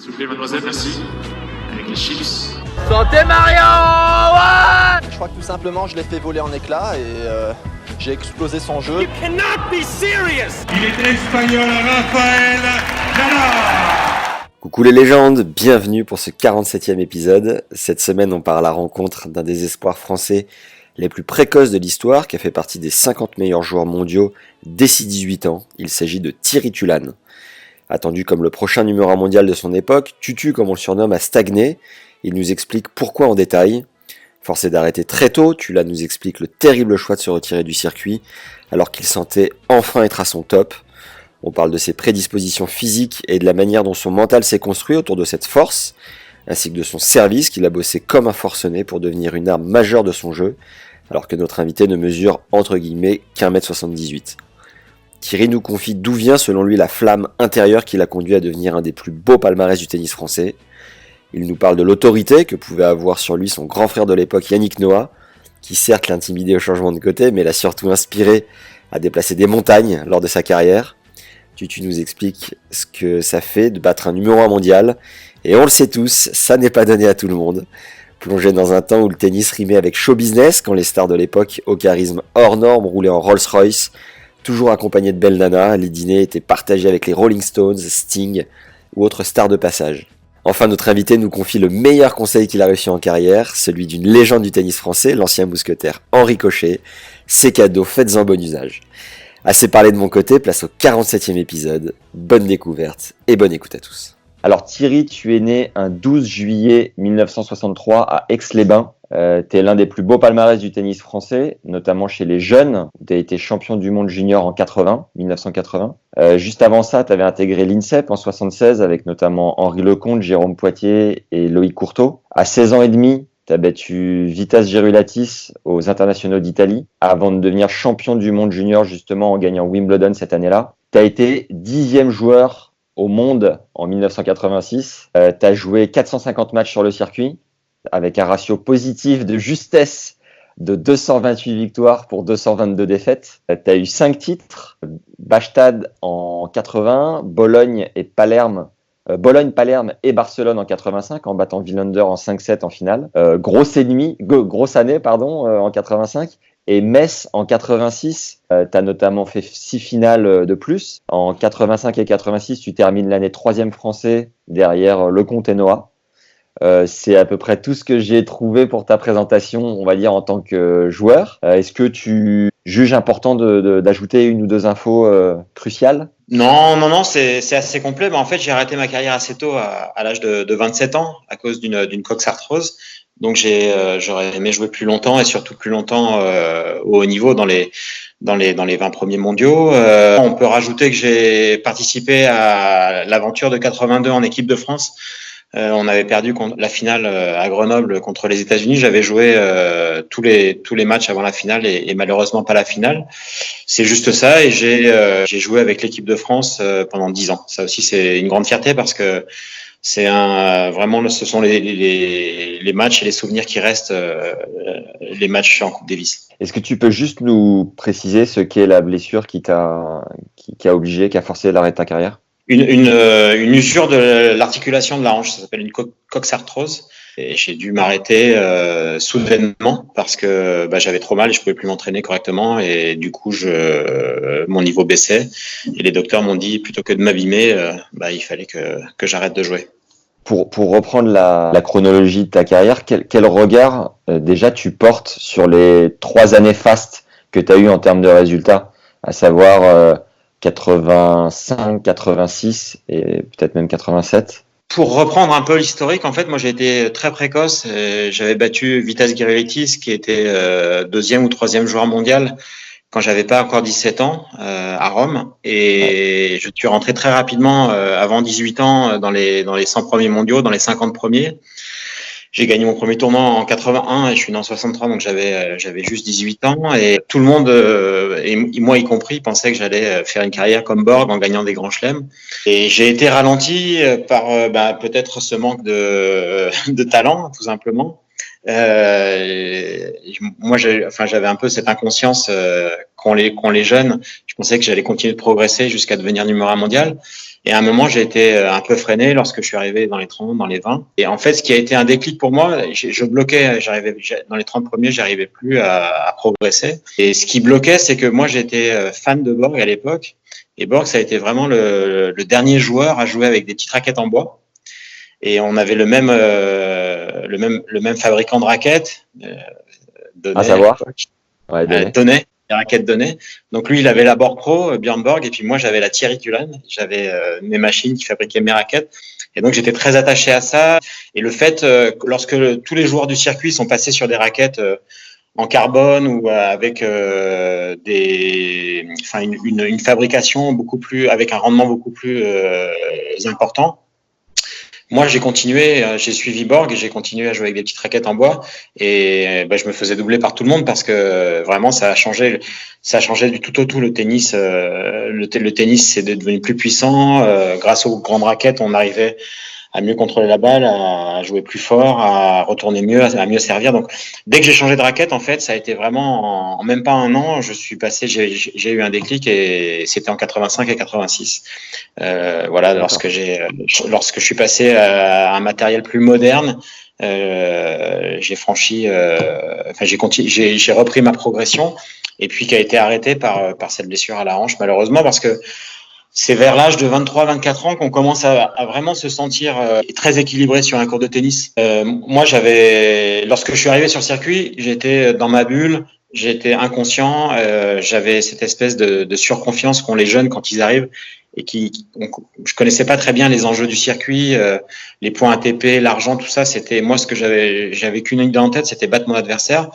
S'il vous plaît, mademoiselle, merci. Avec les chips. Santé Mario, ouais. Je crois que tout simplement, je l'ai fait voler en éclats et j'ai explosé son jeu. You cannot be serious. Il est espagnol, Rafael Nadal. Coucou les légendes, bienvenue pour ce 47e épisode. Cette semaine, on part à la rencontre d'un des espoirs français les plus précoces de l'histoire, qui a fait partie des 50 meilleurs joueurs mondiaux dès ses 18 ans. Il s'agit de Thierry Tulane. Attendu comme le prochain numéro 1 mondial de son époque, Tutu, comme on le surnomme, a stagné. Il nous explique pourquoi en détail. Forcé d'arrêter très tôt, Tulane nous explique le terrible choix de se retirer du circuit, alors qu'il sentait enfin être à son top. On parle de ses prédispositions physiques et de la manière dont son mental s'est construit autour de cette force, ainsi que de son service qu'il a bossé comme un forcené pour devenir une arme majeure de son jeu, alors que notre invité ne mesure entre guillemets qu'1m78. Thierry nous confie d'où vient selon lui la flamme intérieure qui l'a conduit à devenir un des plus beaux palmarès du tennis français. Il nous parle de l'autorité que pouvait avoir sur lui son grand frère de l'époque Yannick Noah, qui certes l'intimidait au changement de côté, mais l'a surtout inspiré à déplacer des montagnes lors de sa carrière. Tutu nous explique ce que ça fait de battre un numéro 1 mondial, et on le sait tous, ça n'est pas donné à tout le monde. Plongé dans un temps où le tennis rimait avec show business, quand les stars de l'époque au charisme hors norme roulaient en Rolls-Royce, toujours accompagnés de belles nanas, les dîners étaient partagés avec les Rolling Stones, Sting ou autres stars de passage. Enfin, notre invité nous confie le meilleur conseil qu'il a reçu en carrière, celui d'une légende du tennis français, l'ancien mousquetaire Henri Cochet. C'est cadeau, faites-en bon usage. Assez parlé de mon côté, place au 47e épisode. Bonne découverte et bonne écoute à tous. Alors Thierry, tu es né un 12 juillet 1963 à Aix-les-Bains. Tu es l'un des plus beaux palmarès du tennis français, notamment chez les jeunes. Tu as été champion du monde junior en 1980. Juste avant ça, tu avais intégré l'INSEP en 76 avec notamment Henri Lecomte, Jérôme Poitier et Loïc Courteau. À 16 ans et demi, tu as battu Vitas Gerulatis aux internationaux d'Italie avant de devenir champion du monde junior justement en gagnant Wimbledon cette année-là. Tu as été 10e joueur au monde en 1986. Tu as joué 450 matchs sur le circuit avec un ratio positif de justesse de 228 victoires pour 222 défaites. Tu as eu 5 titres, Bastad en 80, Bologne, Palerme et Barcelone en 85 en battant Wilander en 5-7 en finale. Grosse année en 85. Et Metz en 86, tu as notamment fait 6 finales de plus. En 85 et 86, tu termines l'année 3e français derrière Lecomte et Noah. C'est à peu près tout ce que j'ai trouvé pour ta présentation, on va dire, en tant que joueur. Est-ce que tu juges important d'ajouter une ou deux infos cruciales ? Non, c'est assez complet. En fait, j'ai arrêté ma carrière assez tôt, à l'âge de 27 ans, à cause d'une coxarthrose. Donc j'aurais aimé jouer plus longtemps et surtout plus longtemps au haut niveau dans les 20 premiers mondiaux. On peut rajouter que j'ai participé à l'aventure de 82 en équipe de France. On avait perdu la finale à Grenoble contre les États-Unis. J'avais joué tous les matchs avant la finale et malheureusement pas la finale. C'est juste ça, et j'ai joué avec l'équipe de France pendant 10 ans. Ça aussi, c'est une grande fierté parce que c'est vraiment, ce sont les matchs et les souvenirs qui restent, les matchs en Coupe Davis. Est-ce que tu peux juste nous préciser ce qu'est la blessure qui a forcé l'arrêt de ta carrière ? Une usure de l'articulation de la hanche, ça s'appelle une coxarthrose. Et j'ai dû m'arrêter soudainement parce que j'avais trop mal et je pouvais plus m'entraîner correctement, et du coup mon niveau baissait et les docteurs m'ont dit, plutôt que de m'abîmer, il fallait que j'arrête de jouer. Pour reprendre la chronologie de ta carrière, quel regard déjà tu portes sur les 3 années fastes que tu as eues en termes de résultats, à savoir 85, 86 et peut-être même 87? Pour reprendre un peu l'historique, en fait, moi j'ai été très précoce. J'avais battu Vitas Gerulaitis, qui était 2e ou 3e joueur mondial quand j'avais pas encore 17 ans à Rome, et je suis rentré très rapidement avant 18 ans dans les 100 premiers mondiaux, dans les 50 premiers. J'ai gagné mon premier tournoi en 81 et je suis né en 63, donc j'avais juste 18 ans, et tout le monde, et moi y compris, pensait que j'allais faire une carrière comme Borg en gagnant des grands chelems. Et j'ai été ralenti par peut-être ce manque de talent, tout simplement. Moi, j'avais un peu cette inconscience qu'ont les jeunes. Je pensais que j'allais continuer de progresser jusqu'à devenir numéro 1 mondial. Et à un moment, j'ai été un peu freiné lorsque je suis arrivé dans les 30, dans les 20. Et en fait, ce qui a été un déclic pour moi, je bloquais. Dans les 30 premiers, j'arrivais plus à progresser. Et ce qui bloquait, c'est que moi, j'étais fan de Borg à l'époque. Et Borg, ça a été vraiment le dernier joueur à jouer avec des petites raquettes en bois. Et on avait le même fabricant de raquettes. À savoir, Donné. Les raquettes données. Donc lui, il avait la Borg Pro, Björn Borg, et puis moi, j'avais la Thierry Tulan. J'avais mes machines qui fabriquaient mes raquettes. Et donc, j'étais très attaché à ça. Et le fait, lorsque tous les joueurs du circuit sont passés sur des raquettes en carbone ou avec une fabrication beaucoup plus, avec un rendement beaucoup plus important, moi, j'ai suivi Borg et j'ai continué à jouer avec des petites raquettes en bois et je me faisais doubler par tout le monde parce que vraiment ça a changé du tout au tout le tennis. Le tennis, c'est devenu plus puissant. Grâce aux grandes raquettes, on arrivait à mieux contrôler la balle, à jouer plus fort, à retourner mieux, à mieux servir. Donc, dès que j'ai changé de raquette, en fait, ça a été vraiment en même pas un an, j'ai eu un déclic et c'était en 85 et 86. Lorsque je suis passé à un matériel plus moderne, j'ai repris ma progression et puis qui a été arrêtée par cette blessure à la hanche, malheureusement, parce que c'est vers l'âge de 23-24 ans qu'on commence à vraiment se sentir très équilibré sur un court de tennis. Moi, lorsque je suis arrivé sur le circuit, j'étais dans ma bulle, j'étais inconscient, j'avais cette espèce de surconfiance qu'ont les jeunes quand ils arrivent et je connaissais pas très bien les enjeux du circuit, les points ATP, l'argent, tout ça. C'était moi ce que j'avais qu'une idée en tête, c'était battre mon adversaire.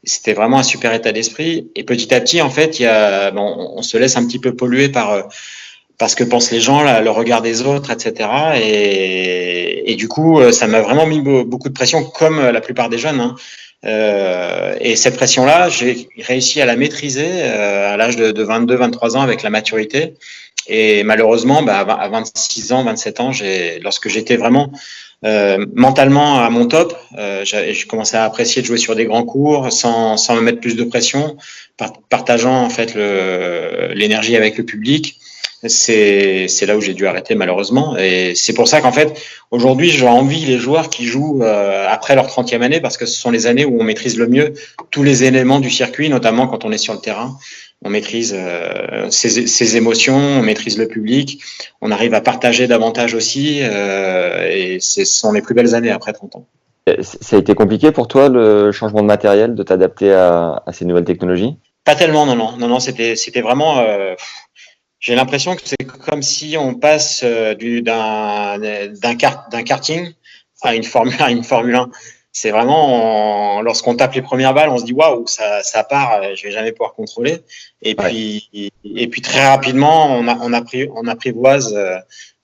C'était vraiment un super état d'esprit. Et petit à petit, en fait, on se laisse un petit peu polluer par ce que pensent les gens, le regard des autres, etc. Et du coup, ça m'a vraiment mis beaucoup de pression, comme la plupart des jeunes. Et cette pression-là, j'ai réussi à la maîtriser à l'âge de 22-23 ans avec la maturité. Et malheureusement, à 26 ans, 27 ans, lorsque j'étais vraiment mentalement à mon top, j'ai commencé à apprécier de jouer sur des grands cours sans me mettre plus de pression, partageant en fait l'énergie avec le public. C'est là où j'ai dû arrêter malheureusement et c'est pour ça qu'en fait aujourd'hui j'envie les joueurs qui jouent après leur 30e année parce que ce sont les années où on maîtrise le mieux tous les éléments du circuit, notamment quand on est sur le terrain. On maîtrise ses émotions, on maîtrise le public, on arrive à partager davantage aussi et ce sont les plus belles années après 30 ans. Ça a été compliqué pour toi le changement de matériel, de t'adapter à ces nouvelles technologies? Pas tellement, non, c'était vraiment... J'ai l'impression que c'est comme si on passe d'un karting à une Formule 1. C'est vraiment lorsqu'on tape les premières balles, on se dit waouh, ça part, je vais jamais pouvoir contrôler. Et puis très rapidement, on apprivoise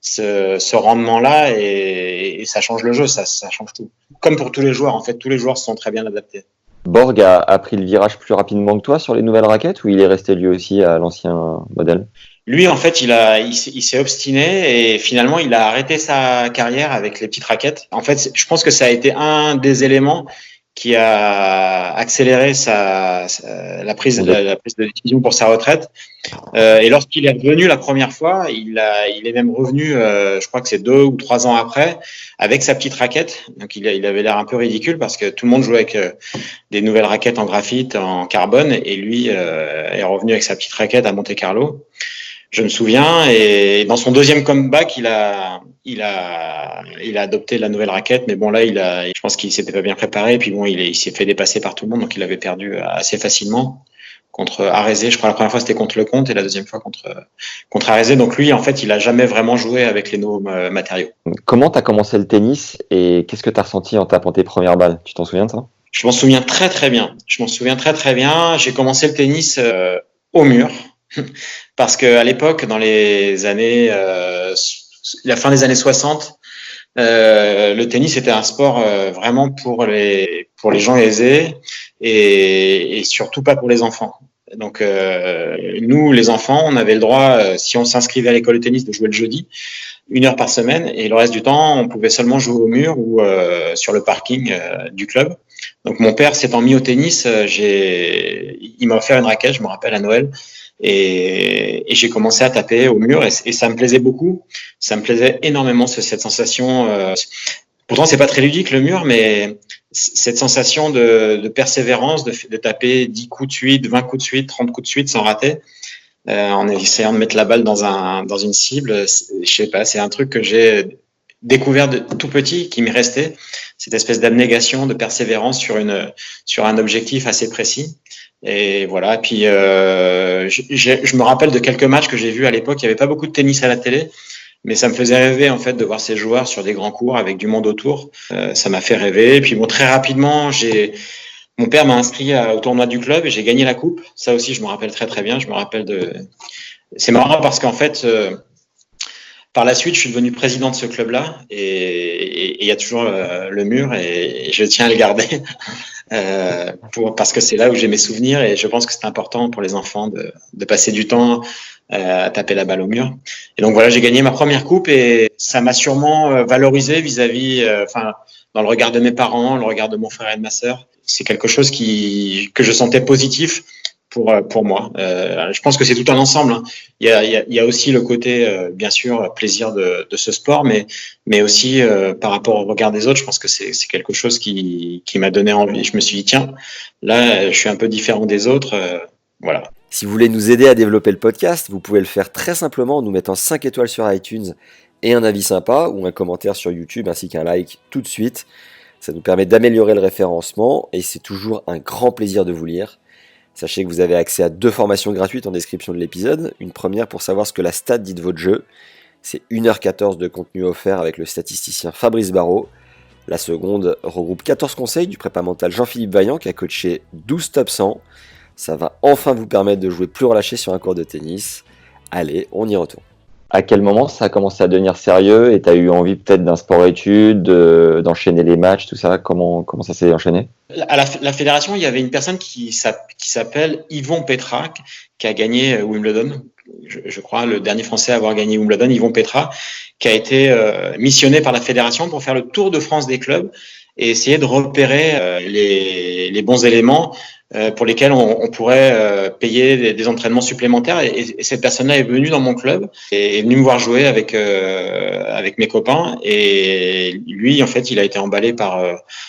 ce rendement-là et ça change le jeu, ça change tout. Comme pour tous les joueurs, en fait, tous les joueurs se sont très bien adaptés. Borg a pris le virage plus rapidement que toi sur les nouvelles raquettes ou il est resté lui aussi à l'ancien modèle? Lui, en fait, il s'est obstiné et finalement, il a arrêté sa carrière avec les petites raquettes. En fait, je pense que ça a été un des éléments qui a accéléré la prise de décision pour sa retraite. Et lorsqu'il est revenu la première fois, il est même revenu, je crois que c'est 2 ou 3 ans après, avec sa petite raquette. Donc, il avait l'air un peu ridicule parce que tout le monde jouait avec des nouvelles raquettes en graphite, en carbone, et lui est revenu avec sa petite raquette à Monte-Carlo. Je me souviens, et dans son deuxième comeback, il a adopté la nouvelle raquette, mais bon là, je pense qu'il s'était pas bien préparé, et puis bon, il s'est fait dépasser par tout le monde, donc il avait perdu assez facilement contre Arezé. Je crois la première fois c'était contre Lecomte et la deuxième fois contre Arezé. Donc lui, en fait, il a jamais vraiment joué avec les nouveaux matériaux. Comment t'as commencé le tennis et qu'est-ce que t'as ressenti en tapant tes premières balles? Tu t'en souviens de ça? Je m'en souviens très très bien. J'ai commencé le tennis au mur. Parce que à l'époque, dans les années, la fin des années 60, le tennis était un sport vraiment pour les gens aisés et surtout pas pour les enfants. Donc, nous, les enfants, on avait le droit, si on s'inscrivait à l'école de tennis, de jouer le jeudi, 1 heure par semaine, et le reste du temps, on pouvait seulement jouer au mur ou sur le parking du club. Donc, mon père s'étant mis au tennis, il m'a offert une raquette, je me rappelle, à Noël, et j'ai commencé à taper au mur, et ça me plaisait beaucoup. Ça me plaisait énormément, cette sensation. Pourtant, c'est pas très ludique le mur, mais cette sensation de persévérance, de taper 10 coups de suite, 20 coups de suite, 30 coups de suite sans rater, en essayant de mettre la balle dans une cible, je sais pas, c'est un truc que j'ai découvert de tout petit, qui m'est resté, cette espèce d'abnégation, de persévérance sur un objectif assez précis. Et voilà. Puis je me rappelle de quelques matchs que j'ai vus à l'époque. Il y avait pas beaucoup de tennis à la télé, mais ça me faisait rêver en fait de voir ces joueurs sur des grands courts avec du monde autour. Ça m'a fait rêver. Et puis bon, très rapidement, mon père m'a inscrit au tournoi du club et j'ai gagné la coupe. Ça aussi, je me rappelle très très bien. Je me rappelle C'est marrant parce qu'en fait, par la suite, je suis devenu président de ce club-là et il y a toujours le mur et je tiens à le garder parce que c'est là où j'ai mes souvenirs et je pense que c'est important pour les enfants de passer du temps à taper la balle au mur. Et donc voilà, j'ai gagné ma première coupe et ça m'a sûrement valorisé vis-à-vis, dans le regard de mes parents, le regard de mon frère et de ma sœur. C'est quelque chose que je sentais positif pour moi. Je pense que c'est tout un ensemble, hein. Il y a aussi le côté, bien sûr, plaisir de ce sport, mais aussi par rapport au regard des autres, je pense que c'est quelque chose qui m'a donné envie. Je me suis dit, tiens, là, je suis un peu différent des autres. Voilà. Si vous voulez nous aider à développer le podcast, vous pouvez le faire très simplement en nous mettant 5 étoiles sur iTunes et un avis sympa ou un commentaire sur YouTube ainsi qu'un like tout de suite. Ça nous permet d'améliorer le référencement et c'est toujours un grand plaisir de vous lire. Sachez que vous avez accès à 2 formations gratuites en description de l'épisode. Une première pour savoir ce que la stat dit de votre jeu. C'est 1h14 de contenu offert avec le statisticien Fabrice Barraud. La seconde regroupe 14 conseils du prépa mental Jean-Philippe Vaillant qui a coaché 12 top 100. Ça va enfin vous permettre de jouer plus relâché sur un court de tennis. Allez, on y retourne. À quel moment ça a commencé à devenir sérieux et tu as eu envie peut-être d'un sport-études, d'enchaîner les matchs, tout ça? Comment ça s'est enchaîné? À la fédération, il y avait une personne qui s'appelle Yvon Petra, qui a gagné Wimbledon. Je crois le dernier Français à avoir gagné Wimbledon, Yvon Petra, qui a été missionné par la fédération pour faire le tour de France des clubs et essayer de repérer les bons éléments pour lesquels on pourrait payer des entraînements supplémentaires. Et cette personne-là est venue dans mon club et est venue me voir jouer avec mes copains. Et lui, en fait, il a été emballé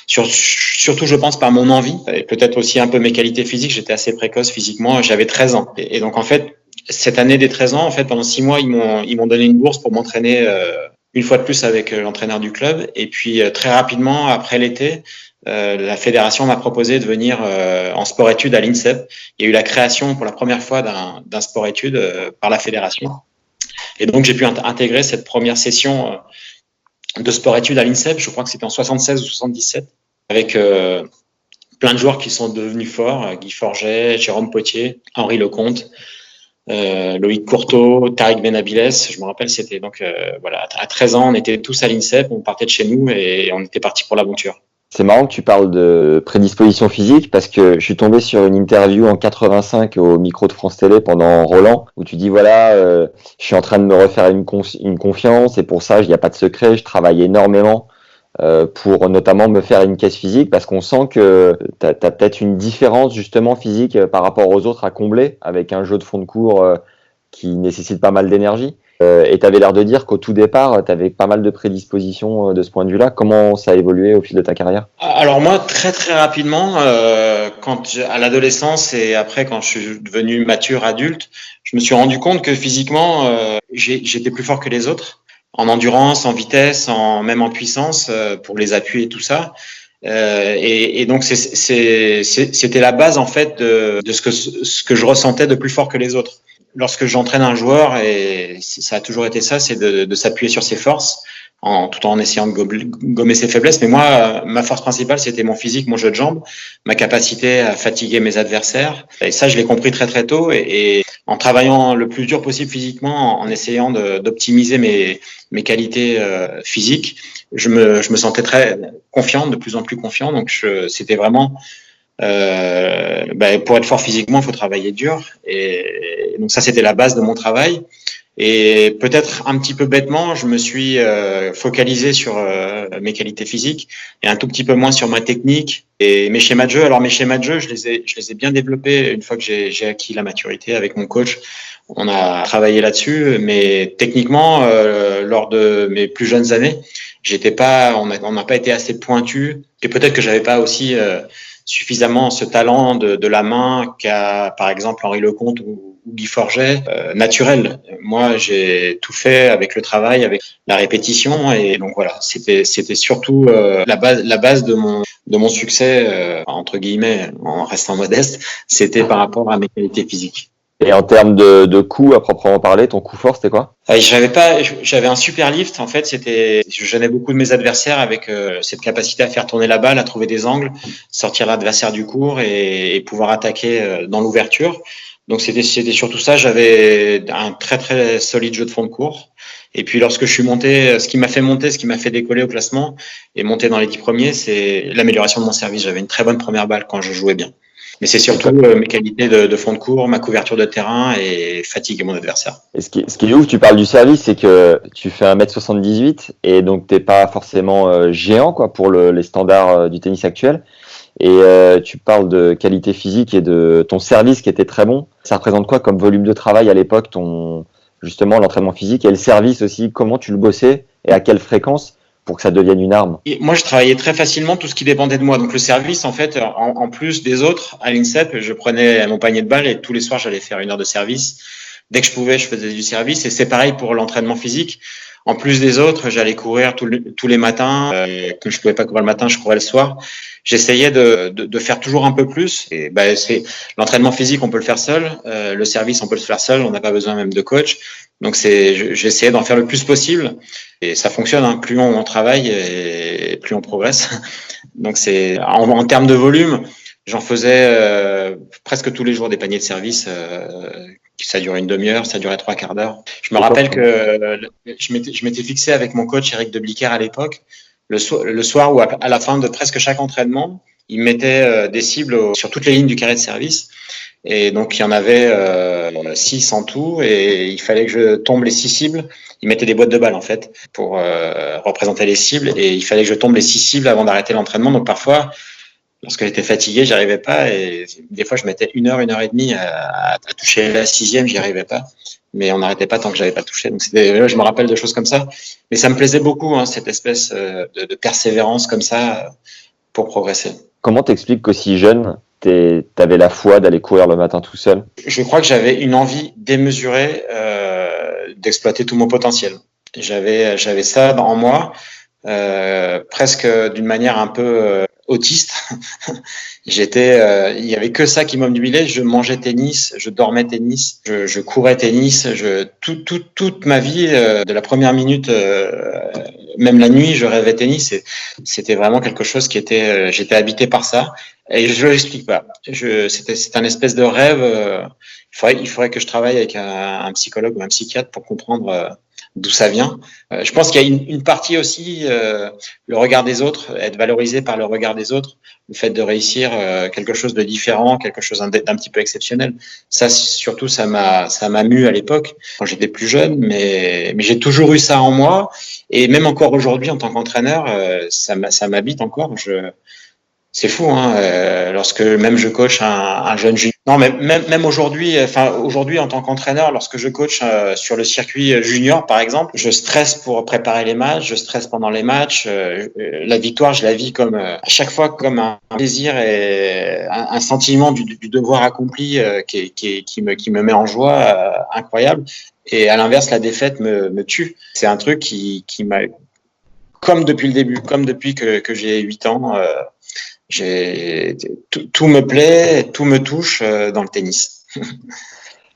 surtout, je pense, par mon envie et peut-être aussi un peu mes qualités physiques. J'étais assez précoce physiquement. J'avais 13 ans. Et donc, en fait, cette année des 13 ans, en fait, pendant 6 mois, ils m'ont donné une bourse pour m'entraîner une fois de plus avec l'entraîneur du club. Et puis, très rapidement, après l'été, la fédération m'a proposé de venir en sport-études à l'INSEP. Il y a eu la création pour la première fois d'un sport-études par la fédération. Et donc, j'ai pu intégrer cette première session de sport-études à l'INSEP. Je crois que c'était en 76 ou 77, avec plein de joueurs qui sont devenus forts. Guy Forget, Jérôme Potier, Henri Lecomte, Loïc Courteau, Tariq Benabiles. Je me rappelle, c'était donc voilà, à 13 ans, on était tous à l'INSEP, on partait de chez nous et on était partis pour l'aventure. C'est marrant que tu parles de prédisposition physique parce que je suis tombé sur une interview en 85 au micro de France Télé pendant Roland où tu dis voilà, je suis en train de me refaire une confiance et pour ça, il n'y a pas de secret, je travaille énormément pour notamment me faire une caisse physique parce qu'on sent que tu as peut-être une différence justement physique par rapport aux autres à combler avec un jeu de fond de cours qui nécessite pas mal d'énergie. Et tu avais l'air de dire qu'au tout départ, tu avais pas mal de prédispositions de ce point de vue-là. Comment ça a évolué au fil de ta carrière? Alors moi, très très rapidement, à l'adolescence et après quand je suis devenu mature adulte, je me suis rendu compte que physiquement, j'étais plus fort que les autres, en endurance, en vitesse, même en puissance, pour les appuis et tout ça. Et donc c'était la base en fait de ce que je ressentais de plus fort que les autres. Lorsque j'entraîne un joueur, et ça a toujours été ça, c'est de s'appuyer sur ses forces, tout en essayant de gommer ses faiblesses. Mais moi, ma force principale, c'était mon physique, mon jeu de jambes, ma capacité à fatiguer mes adversaires. Et ça, je l'ai compris très très tôt. Et en travaillant le plus dur possible physiquement, en essayant d'optimiser mes qualités physiques, je me sentais très confiant, de plus en plus confiant. Donc c'était vraiment Pour être fort physiquement, il faut travailler dur. Et donc ça, c'était la base de mon travail. Et peut-être un petit peu bêtement, je me suis focalisé sur mes qualités physiques et un tout petit peu moins sur ma technique et mes schémas de jeu. Alors mes schémas de jeu, je les ai bien développés une fois que j'ai acquis la maturité avec mon coach. On a travaillé là-dessus, mais techniquement, lors de mes plus jeunes années, on n'a pas été assez pointu. Et peut-être que j'avais pas aussi suffisamment ce talent de la main qu'a par exemple Henri Lecomte ou Guy Forget, naturel. Moi, j'ai tout fait avec le travail, avec la répétition, et donc voilà, c'était surtout la base de mon succès, entre guillemets, en restant modeste, c'était par rapport à mes qualités physiques. Et en termes de coups à proprement parler, ton coup fort, c'était quoi? J'avais un super lift. En fait, je gênais beaucoup de mes adversaires avec cette capacité à faire tourner la balle, à trouver des angles, sortir l'adversaire du court et pouvoir attaquer dans l'ouverture. Donc c'était surtout ça. J'avais un très très solide jeu de fond de court. Et puis lorsque je suis monté, ce qui m'a fait décoller au classement et monter dans les 10 premiers, c'est l'amélioration de mon service. J'avais une très bonne première balle quand je jouais bien. Mais c'est surtout mes qualités de fond de court, ma couverture de terrain et fatiguer mon adversaire. Et ce qui est ouf, tu parles du service, c'est que tu fais 1m78 et donc t'es pas forcément géant quoi pour les standards du tennis actuel. Et tu parles de qualité physique et de ton service qui était très bon. Ça représente quoi comme volume de travail à l'époque, justement l'entraînement physique et le service aussi, comment tu le bossais et à quelle fréquence pour que ça devienne une arme? Et moi, je travaillais très facilement tout ce qui dépendait de moi. Donc le service, en fait, en plus des autres, à l'INSEP, je prenais mon panier de balles et tous les soirs, j'allais faire 1 heure de service. Dès que je pouvais, je faisais du service. Et c'est pareil pour l'entraînement physique. En plus des autres, j'allais courir tous les matins. Que je pouvais pas courir le matin, je courais le soir. J'essayais de faire toujours un peu plus. Et c'est l'entraînement physique, on peut le faire seul. Le service, on peut le faire seul. On n'a pas besoin même de coach. Donc j'essayais d'en faire le plus possible. Et ça fonctionne, hein. Plus on travaille et plus on progresse. Donc c'est en termes de volume, j'en faisais presque tous les jours des paniers de service. Ça durait 1 demi-heure, ça durait 3/4 d'heure. Je me rappelle que je m'étais fixé avec mon coach Eric Debliquer à l'époque, le soir où à la fin de presque chaque entraînement, il mettait des cibles sur toutes les lignes du carré de service. Et donc, il y en avait 6 en tout, et il fallait que je tombe les 6 cibles. Il mettait des boîtes de balles, en fait, pour représenter les cibles, et il fallait que je tombe les 6 cibles avant d'arrêter l'entraînement. Donc, parfois, lorsque j'étais fatigué, j'y arrivais pas, et des fois, je mettais 1 heure, 1 heure et demie à toucher la 6e, j'y arrivais pas. Mais on n'arrêtait pas tant que j'avais pas touché. Donc, je me rappelle de choses comme ça. Mais ça me plaisait beaucoup, hein, cette espèce de persévérance comme ça pour progresser. Comment t'expliques qu'aussi jeune, t'avais la foi d'aller courir le matin tout seul? Je crois que j'avais une envie démesurée d'exploiter tout mon potentiel. J'avais ça en moi, presque d'une manière un peu autiste. Il y avait que ça qui m'obnubilait. Je mangeais tennis, je dormais tennis, je courais tennis. Toute ma vie, de la première minute, même la nuit, je rêvais tennis. C'était vraiment quelque chose qui était. J'étais habité par ça. Et je ne l'explique pas. C'est un espèce de rêve. Il faudrait que je travaille avec un psychologue ou un psychiatre pour comprendre d'où ça vient. Je pense qu'il y a une partie aussi, le regard des autres, être valorisé par le regard des autres, le fait de réussir quelque chose de différent, quelque chose d'un petit peu exceptionnel. Ça, surtout, ça m'a mu à l'époque, quand j'étais plus jeune, mais j'ai toujours eu ça en moi. Et même encore aujourd'hui, en tant qu'entraîneur, ça m'habite encore. C'est fou, hein, lorsque même je coach un jeune junior. Non, mais même aujourd'hui, aujourd'hui en tant qu'entraîneur, lorsque je coach sur le circuit junior, par exemple, je stresse pour préparer les matchs, je stresse pendant les matchs. La victoire, je la vis comme à chaque fois comme un plaisir et un sentiment du devoir accompli qui me met en joie incroyable. Et à l'inverse, la défaite me tue. C'est un truc qui m'a, comme depuis le début, comme depuis que j'ai 8 ans. Tout me plaît, tout me touche dans le tennis.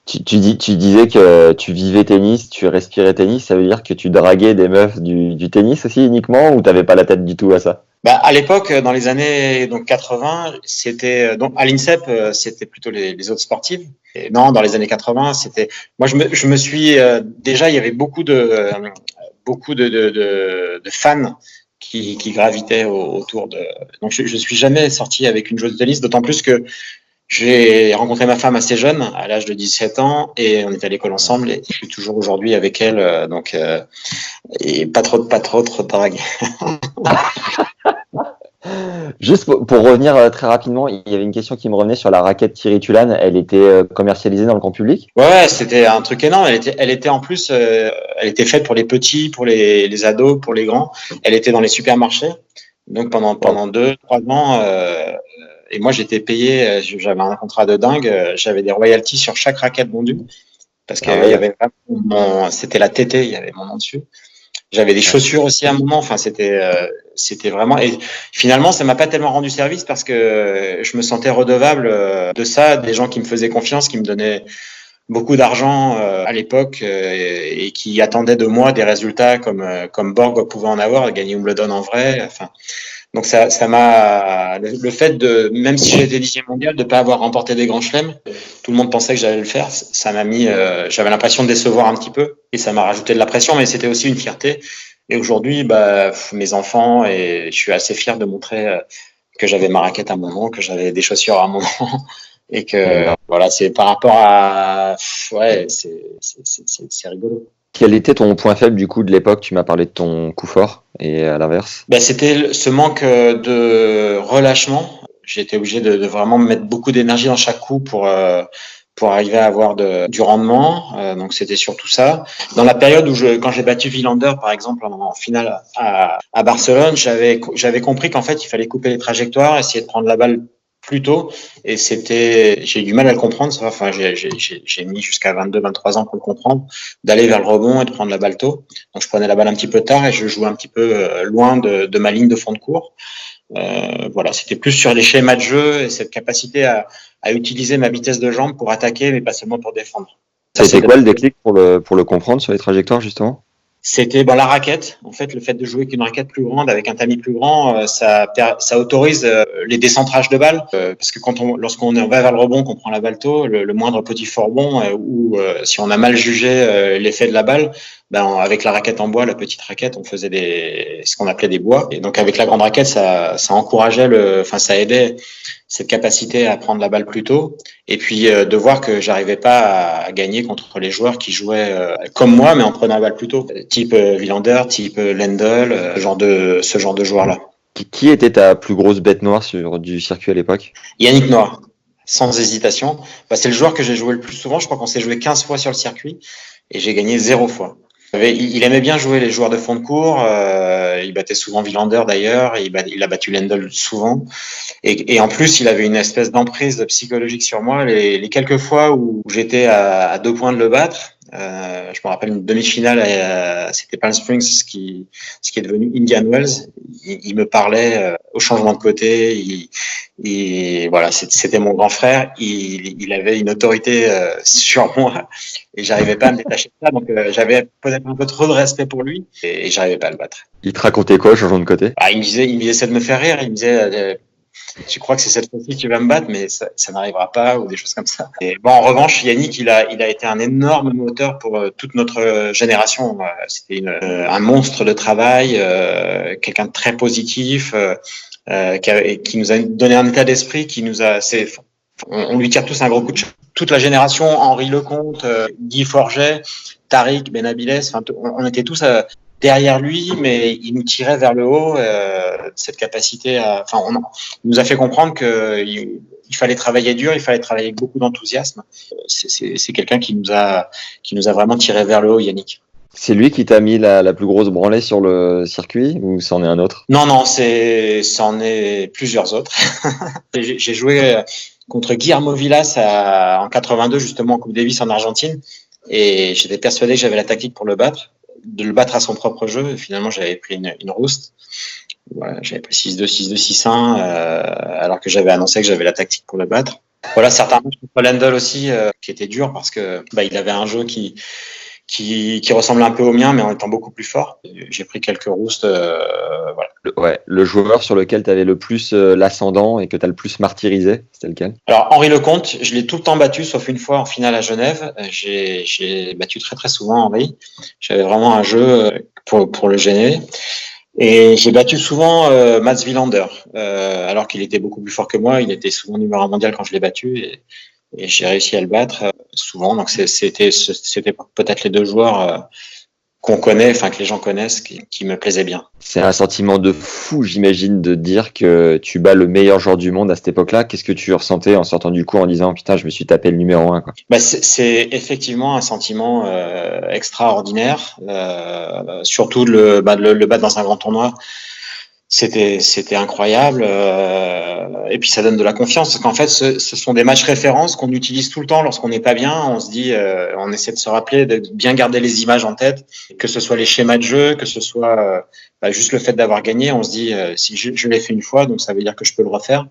Tu disais que tu vivais tennis, tu respirais tennis, ça veut dire que tu draguais des meufs du tennis aussi uniquement, ou t'avais pas la tête du tout à ça? À l'époque, dans les années 80, c'était donc à l'INSEP, c'était plutôt les autres sportives. Et non, dans les années 80, c'était moi je me suis déjà il y avait beaucoup de fans qui gravitaient autour de. Donc je suis jamais sorti avec une joueuse de tennis, d'autant plus que j'ai rencontré ma femme assez jeune, à l'âge de 17 ans, et on est à l'école ensemble, et je suis toujours aujourd'hui avec elle, et pas trop de drague. Juste pour revenir très rapidement, il y avait une question qui me revenait sur la raquette Thierry Tulane. Elle était commercialisée dans le grand public? Ouais, c'était un truc énorme. Elle était en plus, elle était faite pour les petits, pour les ados, pour les grands. Elle était dans les supermarchés. Donc pendant 2-3 ans, et moi j'étais payé, j'avais un contrat de dingue, j'avais des royalties sur chaque raquette vendue, parce qu'il y avait vraiment c'était la TT, il y avait mon nom dessus. J'avais des chaussures aussi à un moment, enfin c'était vraiment, et finalement ça m'a pas tellement rendu service parce que je me sentais redevable de ça, des gens qui me faisaient confiance, qui me donnaient beaucoup d'argent à l'époque et qui attendaient de moi des résultats comme Borg pouvait en avoir, gagner Wimbledon en vrai. Enfin, donc ça m'a le fait de, même si j'étais 10e mondial, de pas avoir remporté des grands chelems, tout le monde pensait que j'allais le faire. Ça m'a mis, j'avais l'impression de décevoir un petit peu et ça m'a rajouté de la pression, mais c'était aussi une fierté. Et aujourd'hui, mes enfants, et je suis assez fier de montrer que j'avais ma raquette à mon nom, que j'avais des chaussures à mon nom. Et que voilà, c'est par rapport à c'est rigolo. Quel était ton point faible du coup de l'époque? Tu m'as parlé de ton coup fort, et à l'inverse? C'était ce manque de relâchement. J'ai été obligé de vraiment mettre beaucoup d'énergie dans chaque coup pour arriver à avoir du rendement. Donc c'était surtout ça. Dans la période où quand j'ai battu Wilander par exemple en finale à Barcelone, j'avais compris qu'en fait il fallait couper les trajectoires, essayer de prendre la balle plus tôt, et j'ai eu du mal à le comprendre, ça. Enfin, j'ai mis jusqu'à 22-23 ans pour le comprendre, d'aller vers le rebond et de prendre la balle tôt. Donc, je prenais la balle un petit peu tard et je jouais un petit peu loin de ma ligne de fond de cours. Voilà, c'était plus sur les schémas de jeu et cette capacité à utiliser ma vitesse de jambe pour attaquer, mais pas seulement pour défendre. C'était quoi le déclic pour le comprendre sur les trajectoires, justement? C'était la raquette. En fait, le fait de jouer avec une raquette plus grande, avec un tamis plus grand, ça autorise les décentrages de balles. Parce que lorsqu'on va vers le rebond, qu'on prend la balle tôt, le moindre petit fort-bond, ou si on a mal jugé l'effet de la balle, avec la raquette en bois, la petite raquette, on faisait ce qu'on appelait des bois. Et donc avec la grande raquette, ça encourageait ça aidait cette capacité à prendre la balle plus tôt. Et puis de voir que j'arrivais pas à gagner contre les joueurs qui jouaient comme moi, mais en prenant la balle plus tôt. Type Wilander, type Lendl, ce genre de joueurs-là. Qui était ta plus grosse bête noire du circuit à l'époque? Yannick Noah, sans hésitation. C'est le joueur que j'ai joué le plus souvent. Je crois qu'on s'est joué 15 fois sur le circuit et j'ai gagné 0 fois. Il aimait bien jouer les joueurs de fond de cours. Il battait souvent Wilander d'ailleurs. Il a battu Lendl souvent. Et en plus, il avait une espèce d'emprise psychologique sur moi. Les quelques fois où j'étais à 2 points de le battre, je me rappelle une demi-finale, c'était Palm Springs, ce qui est devenu Indian Wells. Il me parlait au changement de côté. Voilà, c'était mon grand frère. Il avait une autorité sur moi et j'arrivais pas à me détacher de ça. Donc j'avais peut-être un peu trop de respect pour lui et j'arrivais pas à le battre. Il te racontait quoi au changement de côté? Il me disait ça de me faire rire. Il me disait je crois que c'est cette fois-ci que tu vas me battre, mais ça n'arrivera pas, ou des choses comme ça. Et en revanche, Yannick, il a été un énorme moteur pour toute notre génération. C'était un monstre de travail, quelqu'un de très positif, qui nous a donné un état d'esprit qui nous a. On lui tire tous un gros coup de chapeau. Toute la génération, Henri Lecomte, Guy Forget, Tariq Benabiles, on était tous derrière lui, mais il nous tirait vers le haut. Cette capacité il nous a fait comprendre qu'il fallait travailler dur, il fallait travailler avec beaucoup d'enthousiasme. C'est quelqu'un qui nous a vraiment tiré vers le haut, Yannick. C'est lui qui t'a mis la plus grosse branlée sur le circuit, ou c'en est un autre? Non, c'en est plusieurs autres. J'ai joué contre Guillermo Vilas en 82, justement en Coupe Davis en Argentine, et j'étais persuadé que j'avais la tactique pour de le battre à son propre jeu. Et finalement, j'avais pris une rouste. Voilà, j'avais pris 6-2, 6-2, 6-1, alors que j'avais annoncé que j'avais la tactique pour le battre. Voilà, certains matchs contre Lendl aussi, qui étaient durs parce que il avait un jeu qui ressemble un peu au mien, mais en étant beaucoup plus fort. J'ai pris quelques roustes. Voilà. Le joueur sur lequel tu avais le plus l'ascendant et que tu as le plus martyrisé, c'était lequel? Alors, Henri Lecomte, je l'ai tout le temps battu, sauf une fois en finale à Genève. J'ai battu très très souvent Henri. J'avais vraiment un jeu pour le gêner. Et j'ai battu souvent Mats Wilander, alors qu'il était beaucoup plus fort que moi. Il était souvent numéro 1 mondial quand je l'ai battu et j'ai réussi à le battre souvent. Donc c'était peut-être les 2 joueurs qu'on connaît, enfin que les gens connaissent, qui me plaisaient bien. C'est un sentiment de fou, j'imagine, de dire que tu bats le meilleur joueur du monde à cette époque-là. Qu'est-ce que tu ressentais en sortant du cours en disant putain, je me suis tapé le numéro 1 quoi. Bah c'est effectivement un sentiment extraordinaire, surtout de le battre dans un grand tournoi. C'était incroyable et puis ça donne de la confiance parce qu'en fait ce sont des matchs références qu'on utilise tout le temps lorsqu'on n'est pas bien. On se dit, on essaie de se rappeler, de bien garder les images en tête, que ce soit les schémas de jeu, que ce soit juste le fait d'avoir gagné. On se dit si je l'ai fait une fois, donc ça veut dire que je peux le refaire.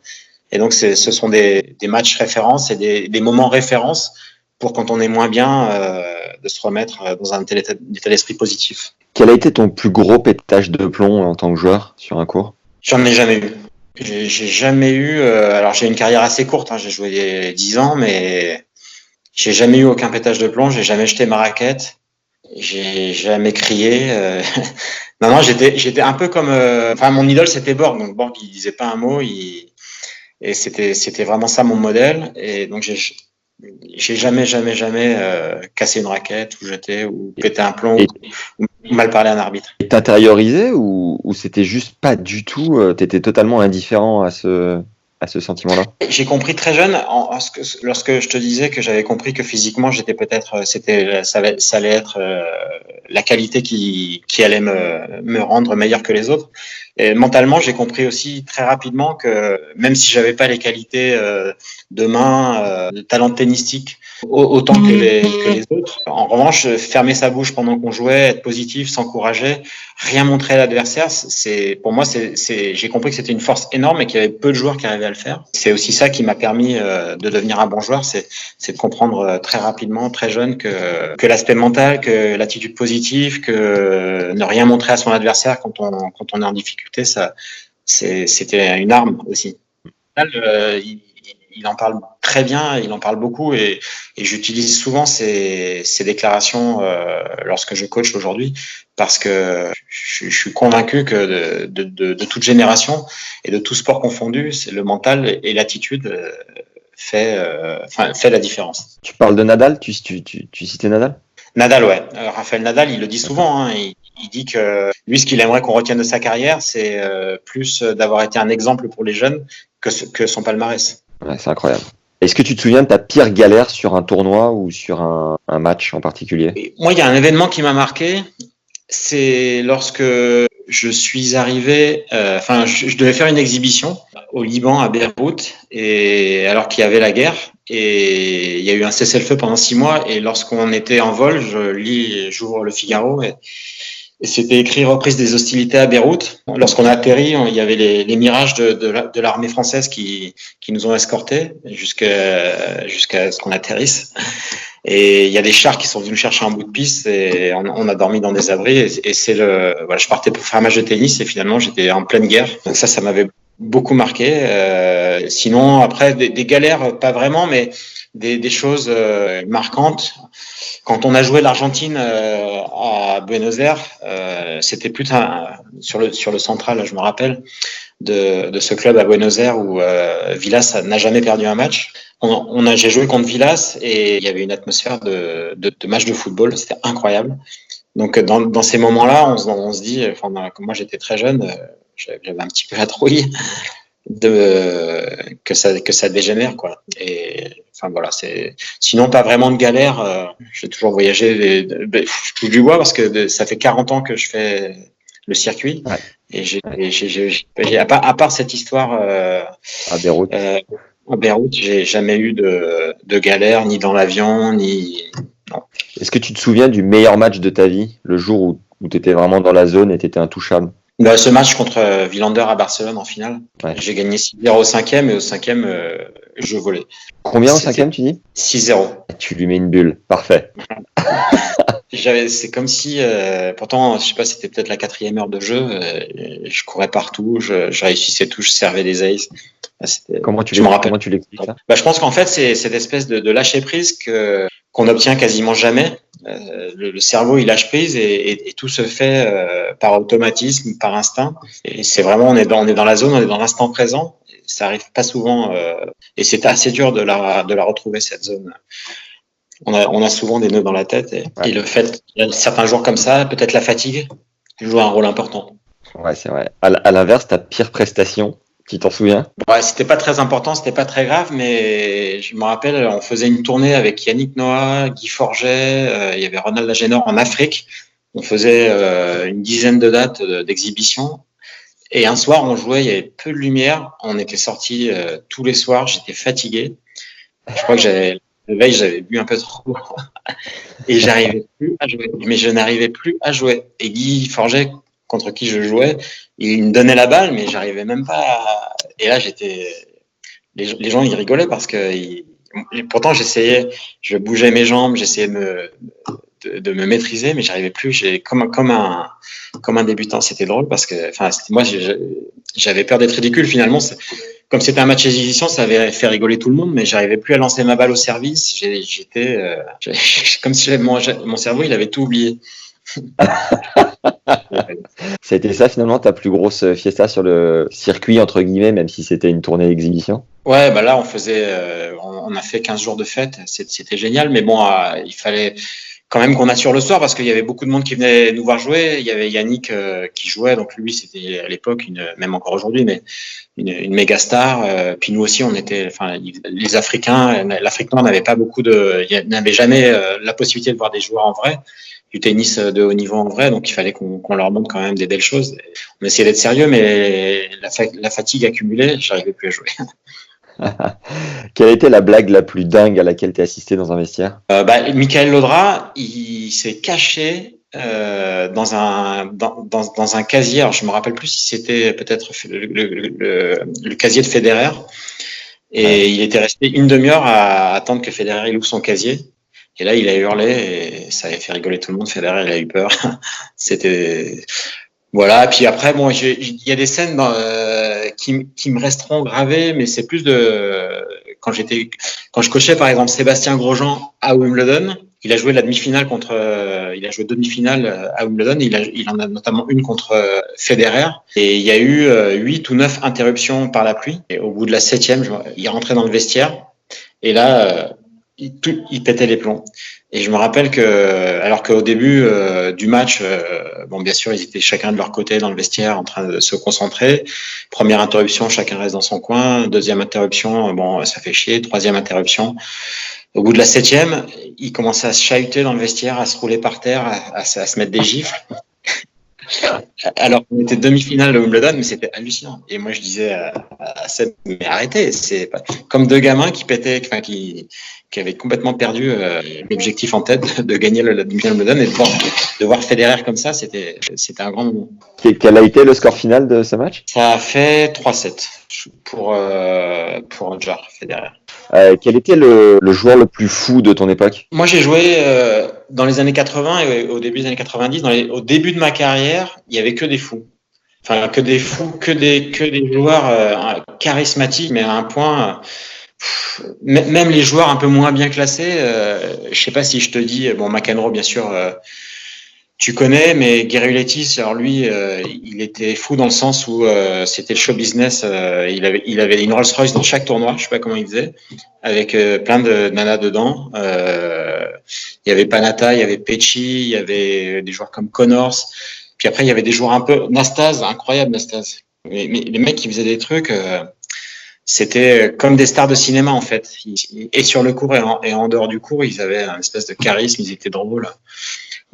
Et donc ce sont des matchs références et des moments références pour quand on est moins bien de se remettre dans un état d'esprit positif. Quel a été ton plus gros pétage de plomb en tant que joueur sur un court ? J'en ai jamais eu. J'ai jamais eu. Alors j'ai une carrière assez courte. J'ai joué 10 ans, mais j'ai jamais eu aucun pétage de plomb. J'ai jamais jeté ma raquette. J'ai jamais crié. Non, j'étais un peu comme. Enfin, mon idole c'était Borg. Donc Borg, il disait pas un mot. Et c'était vraiment ça mon modèle. Et donc j'ai jamais cassé une raquette ou jeté ou pété un plomb ou mal parlé à un arbitre. Et t'intériorisais ou c'était juste pas du tout, t'étais totalement indifférent à ce sentiment-là ? J'ai compris très jeune, lorsque je te disais que j'avais compris que physiquement j'étais ça allait être la qualité qui allait me rendre meilleur que les autres. Et mentalement, j'ai compris aussi très rapidement que même si j'avais pas les qualités de main, de talent tennistique autant que les autres, en revanche, fermer sa bouche pendant qu'on jouait, être positif, s'encourager, rien montrer à l'adversaire, pour moi, j'ai compris que c'était une force énorme et qu'il y avait peu de joueurs qui arrivaient à le faire. C'est aussi ça qui m'a permis de devenir un bon joueur, c'est de comprendre très rapidement, très jeune, que l'aspect mental, que l'attitude positive, que ne rien montrer à son adversaire quand on est en difficulté, c'était une arme aussi. Il en parle très bien, il en parle beaucoup et j'utilise souvent ces déclarations lorsque je coach aujourd'hui parce que je suis convaincu que de toute génération et de tout sport confondu, c'est le mental et l'attitude fait la différence. Tu parles de Nadal, tu citais Nadal ? Nadal, ouais. Rafael Nadal, il le dit souvent. Il dit que lui, ce qu'il aimerait qu'on retienne de sa carrière, c'est plus d'avoir été un exemple pour les jeunes que son palmarès. Ouais, c'est incroyable. Est-ce que tu te souviens de ta pire galère sur un tournoi ou sur un match en particulier ? Et moi, il y a un événement qui m'a marqué. C'est lorsque je suis arrivé. Je devais faire une exhibition au Liban, à Beyrouth, et alors qu'il y avait la guerre. Et il y a eu un cessez-le-feu pendant 6 mois. Et lorsqu'on était en vol, j'ouvre le Figaro et c'était écrit reprise des hostilités à Beyrouth. Lorsqu'on a atterri, il y avait les mirages de l'armée française qui nous ont escortés jusqu'à ce qu'on atterrisse. Et il y a des chars qui sont venus chercher un bout de piste et on a dormi dans des abris. Et je partais pour faire un match de tennis et finalement j'étais en pleine guerre. Donc ça m'avait beaucoup marqué. Sinon, après, des galères, pas vraiment, mais des choses marquantes. Quand on a joué l'Argentine à Buenos Aires, c'était plus sur le central, là, je me rappelle, de ce club à Buenos Aires où Villas n'a jamais perdu un match. J'ai joué contre Villas et il y avait une atmosphère de match de football, c'était incroyable. Donc dans ces moments-là, on se dit, comme moi j'étais très jeune, j'avais un petit peu la trouille que ça dégénère quoi. Et voilà, sinon pas vraiment de galère. J'ai toujours voyagé, je touche du bois parce que ça fait 40 ans que je fais le circuit. Ouais. Et à part cette histoire à Beyrouth. À Beyrouth, j'ai jamais eu de galère ni dans l'avion ni non. Est-ce que tu te souviens du meilleur match de ta vie, le jour où tu étais vraiment dans la zone et tu étais intouchable? Ce match contre Wilander à Barcelone en finale, ouais. J'ai gagné 6-0 au 5e et au 5e, je volais. Combien au 5e, tu dis? 6-0. Tu lui mets une bulle, parfait. C'est comme si, pourtant, je sais pas, c'était peut-être la 4e heure de jeu, je courais partout, je réussissais tout, je servais des aces. Comment tu l'expliques ça? Je pense qu'en fait, c'est cette espèce de lâcher prise que qu'on obtient quasiment jamais. Le cerveau, il lâche prise et tout se fait par automatisme, par instinct. Et c'est vraiment, on est dans la zone, on est dans l'instant présent. Ça arrive pas souvent et c'est assez dur de la retrouver, cette zone. On a souvent des nœuds dans la tête et le fait, il y a certains jours comme ça, peut-être la fatigue joue un rôle important. Ouais, c'est vrai. À l'inverse, ta pire prestation, tu t'en souviens? Ouais, c'était pas très important, c'était pas très grave, mais je me rappelle, on faisait une tournée avec Yannick Noah, Guy Forget, il y avait Ronald Lagenor en Afrique. On faisait une dizaine de dates d'exhibition. Et un soir, on jouait, il y avait peu de lumière. On était sortis tous les soirs, j'étais fatigué. Je crois que le veille, j'avais bu un peu trop. Et j'arrivais plus à jouer. Mais je n'arrivais plus à jouer. Et Guy Forget, contre qui je jouais, il me donnait la balle, mais j'arrivais même pas à... Et là, les gens, ils rigolaient parce que pourtant, je bougeais mes jambes, j'essayais de me maîtriser, mais j'arrivais plus. Comme un débutant. C'était drôle parce que, moi, j'avais peur d'être ridicule. Finalement, comme c'était un match d'exhibition, ça avait fait rigoler tout le monde, mais j'arrivais plus à lancer ma balle au service. J'étais comme si mon cerveau, il avait tout oublié. C'était ça finalement ta plus grosse fiesta sur le circuit entre guillemets, même si c'était une tournée d'exhibition? Ouais, bah là on a fait 15 jours de fête, c'était génial, mais bon, il fallait quand même qu'on assure le soir parce qu'il y avait beaucoup de monde qui venait nous voir jouer. Il y avait Yannick qui jouait, donc lui c'était à l'époque, même encore aujourd'hui, mais une méga star. Puis nous aussi, on était, les Africains, l'Afrique noire n'avait pas n'avait jamais la possibilité de voir des joueurs en vrai, du tennis de haut niveau en vrai, donc il fallait qu'on leur montre quand même des belles choses. On essayait d'être sérieux, mais la fatigue accumulée, j'arrivais plus à jouer. Quelle était la blague la plus dingue à laquelle tu as assisté dans un vestiaire? Michael Laudrat, il s'est caché dans un casier. Alors, je me rappelle plus si c'était peut-être le casier de Federer. Et il était resté une demi-heure à attendre que Federer il ouvre son casier. Et là, il a hurlé et ça avait fait rigoler tout le monde. Federer, il a eu peur. C'était... Voilà. Puis après, bon, il y a des scènes qui me resteront gravées, mais c'est plus quand je coachais, par exemple, Sébastien Grosjean à Wimbledon. Il a joué la demi-finale il a joué demi-finale à Wimbledon. Il en a notamment une contre Federer. Et il y a eu 8 ou 9 interruptions par la pluie. Et au bout de la 7e, il rentrait dans le vestiaire. Et là, il pétait les plombs. Et je me rappelle alors qu'au début du match, bien sûr, ils étaient chacun de leur côté dans le vestiaire en train de se concentrer. Première interruption, chacun reste dans son coin. Deuxième interruption, ça fait chier. Troisième interruption. Au bout de la 7e, ils commençaient à se chahuter dans le vestiaire, à se rouler par terre, à se mettre des gifles. Alors qu'on était demi-finale de Wimbledon, mais c'était hallucinant. Et moi, je disais à Seb, mais arrêtez, c'est pas... comme deux gamins qui pétaient, qui avaient complètement perdu l'objectif en tête de gagner la demi-finale de Wimbledon, et de voir Federer comme ça, c'était un grand moment. Quel a été le score final de ce match? Ça a fait 3-7 pour Roger Federer. Quel était le joueur le plus fou de ton époque? Moi, j'ai joué dans les années 80 et au début des années 90. Au début de ma carrière, il y avait que des fous. Enfin, que des fous, que des joueurs charismatiques, mais à un point... même les joueurs un peu moins bien classés, je sais pas si je te dis... McEnroe, bien sûr... tu connais, mais Gary Lettis, alors lui, il était fou dans le sens où c'était le show business. Il avait une Rolls Royce dans chaque tournoi, je sais pas comment il faisait, avec plein de nanas dedans. Il y avait Panatta, il y avait Pecci, il y avait des joueurs comme Connors. Puis après, il y avait des joueurs un peu Nastase, incroyable Nastase. Mais les mecs qui faisaient des trucs, c'était comme des stars de cinéma en fait. Et sur le court et en dehors du court, ils avaient un espèce de charisme, ils étaient drôles.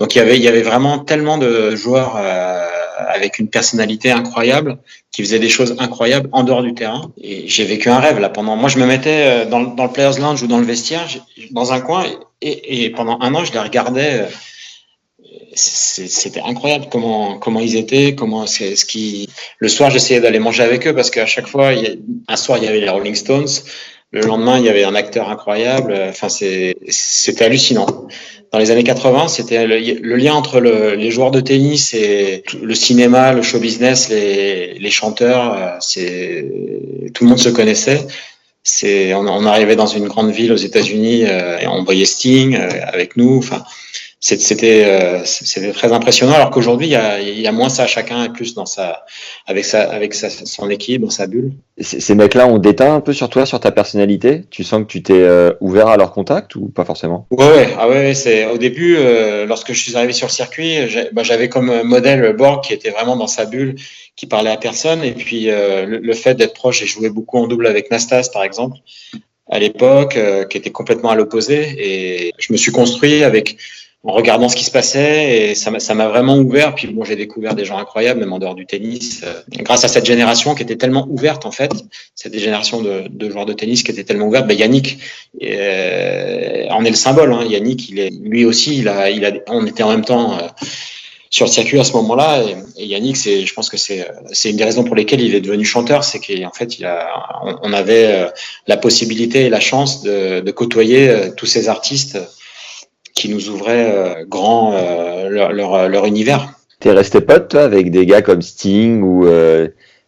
Donc il y avait vraiment tellement de joueurs avec une personnalité incroyable qui faisaient des choses incroyables en dehors du terrain. Et j'ai vécu un rêve là moi je me mettais dans le Players Lounge ou dans le vestiaire, dans un coin, et pendant un an je les regardais. C'était incroyable comment ils étaient, le soir j'essayais d'aller manger avec eux parce qu'à chaque fois un soir il y avait les Rolling Stones. Le lendemain, il y avait un acteur incroyable. Enfin, c'était hallucinant. Dans les années 80, c'était le lien entre les joueurs de tennis et le cinéma, le show business, les chanteurs. Tout le monde se connaissait. on arrivait dans une grande ville aux États-Unis et on voyait Sting avec nous. Enfin, c'était très impressionnant. Alors qu'aujourd'hui, il y a moins ça. Chacun est plus dans son équipe, dans sa bulle. Ces mecs-là ont déteint un peu sur toi, sur ta personnalité. Tu sens que tu t'es ouvert à leur contact ou pas forcément? Ouais. C'est au début, lorsque je suis arrivé sur le circuit, j'avais comme modèle Borg qui était vraiment dans sa bulle, qui parlait à personne. Et puis le fait d'être proche, j'ai joué beaucoup en double avec Nastas, par exemple, à l'époque, qui était complètement à l'opposé. Et je me suis construit en regardant ce qui se passait, et ça m'a vraiment ouvert. Puis bon, j'ai découvert des gens incroyables, même en dehors du tennis, grâce à cette génération qui était tellement ouverte, en fait, cette génération de joueurs de tennis qui était tellement ouverte. Yannick en est le symbole. Hein. Yannick, lui aussi, on était en même temps sur le circuit à ce moment-là, et Yannick, je pense que c'est une des raisons pour lesquelles il est devenu chanteur, c'est qu'en fait, on avait la possibilité et la chance de côtoyer tous ces artistes qui nous ouvraient grand leur univers. T'es resté pote, toi, avec des gars comme Sting ou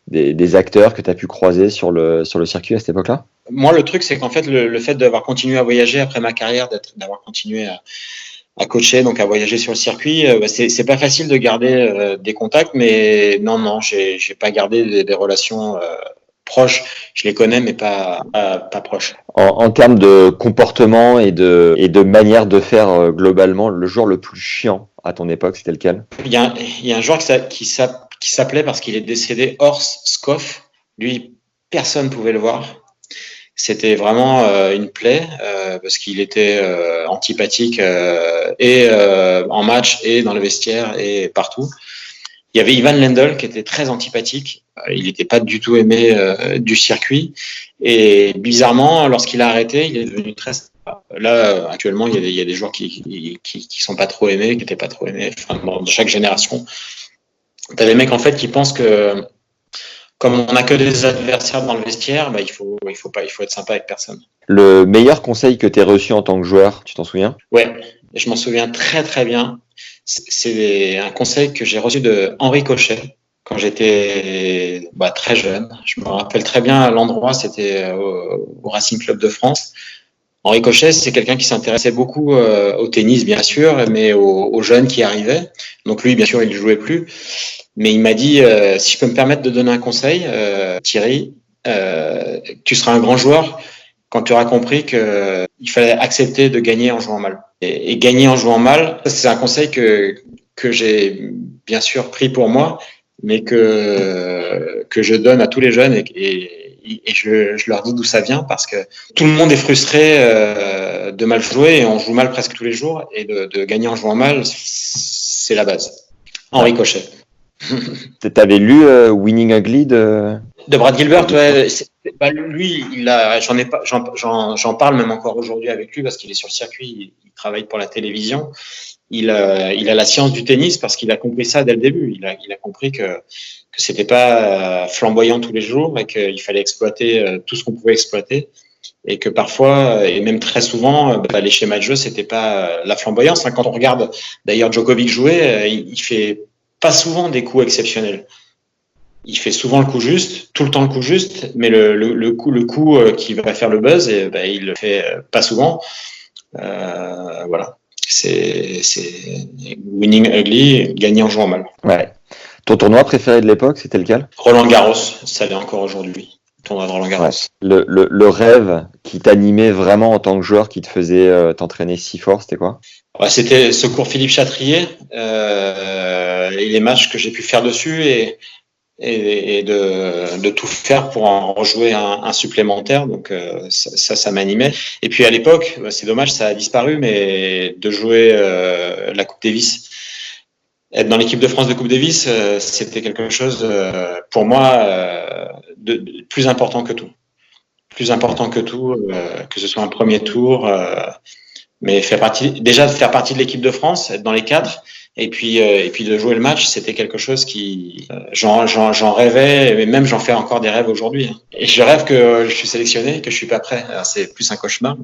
des acteurs que tu as pu croiser sur le circuit à cette époque-là? Moi, le truc, c'est qu'en fait, le fait d'avoir continué à voyager après ma carrière, d'avoir continué à coacher, donc à voyager sur le circuit, c'est pas facile de garder des contacts, mais non, j'ai pas gardé des relations proches. Je les connais, mais pas proches. En termes de comportement et de manière de faire globalement, le joueur le plus chiant à ton époque, c'était lequel? Il y a un joueur qui s'appelait, parce qu'il est décédé, Horst Skoff. Lui, personne pouvait le voir. C'était vraiment une plaie parce qu'il était antipathique et en match et dans le vestiaire et partout. Il y avait Ivan Lendl qui était très antipathique. Il n'était pas du tout aimé du circuit. Et bizarrement, lorsqu'il a arrêté, il est devenu très sympa. Là, actuellement, il y a des joueurs qui sont pas trop aimés, qui n'étaient pas trop aimés. Enfin, dans chaque génération, t'as des mecs en fait qui pensent que comme on n'a que des adversaires dans le vestiaire, il faut être sympa avec personne. Le meilleur conseil que tu as reçu en tant que joueur, tu t'en souviens? Ouais, je m'en souviens très très bien. C'est un conseil que j'ai reçu de Henri Cochet quand j'étais très jeune. Je me rappelle très bien l'endroit, c'était au Racing Club de France. Henri Cochet, c'est quelqu'un qui s'intéressait beaucoup au tennis, bien sûr, mais aux jeunes qui arrivaient. Donc lui, bien sûr, il ne jouait plus. Mais il m'a dit, si je peux me permettre de donner un conseil, Thierry, tu seras un grand joueur quand tu auras compris qu'il fallait accepter de gagner en jouant mal. Et gagner en jouant mal, c'est un conseil que j'ai bien sûr pris pour moi, mais que je donne à tous les jeunes et je leur dis d'où ça vient, parce que tout le monde est frustré de mal jouer, et on joue mal presque tous les jours, et de gagner en jouant mal, c'est la base. Henri Cochet. T'avais lu Winning Ugly de Brad Gilbert? Ouais. Lui, j'en parle même encore aujourd'hui avec lui, parce qu'il est sur le circuit, il travaille pour la télévision. Il a la science du tennis, parce qu'il a compris ça dès le début. Il a compris que c'était pas flamboyant tous les jours, et qu'il fallait exploiter tout ce qu'on pouvait exploiter, et que parfois, et même très souvent, les schémas de jeu, c'était pas la flamboyance. Quand on regarde d'ailleurs Djokovic jouer, il fait pas souvent des coups exceptionnels. Il fait souvent le coup juste, tout le temps le coup juste, mais le coup qui va faire le buzz, il le fait pas souvent. Voilà. C'est Winning Ugly, gagner en jouant mal. Ouais. Ton tournoi préféré de l'époque, c'était lequel? Roland Garros, ça l'est encore aujourd'hui. Tournoi de Roland Garros. Ouais. Le rêve qui t'animait vraiment en tant que joueur, qui te faisait t'entraîner si fort, c'était quoi? C'était Secours Philippe Chatrier, et les matchs que j'ai pu faire dessus, et de tout faire pour en rejouer un supplémentaire. Donc ça m'animait. Et puis à l'époque, c'est dommage, ça a disparu, mais de jouer la Coupe Davis, être dans l'équipe de France de Coupe Davis, c'était quelque chose pour moi de plus important que tout. Plus important que tout, que ce soit un premier tour, mais déjà de faire partie de l'équipe de France, être dans les 4. Et puis de jouer le match, c'était quelque chose qui j'en rêvais, et même j'en fais encore des rêves aujourd'hui. Et je rêve que je suis sélectionné, que je suis pas prêt. Alors, c'est plus un cauchemar.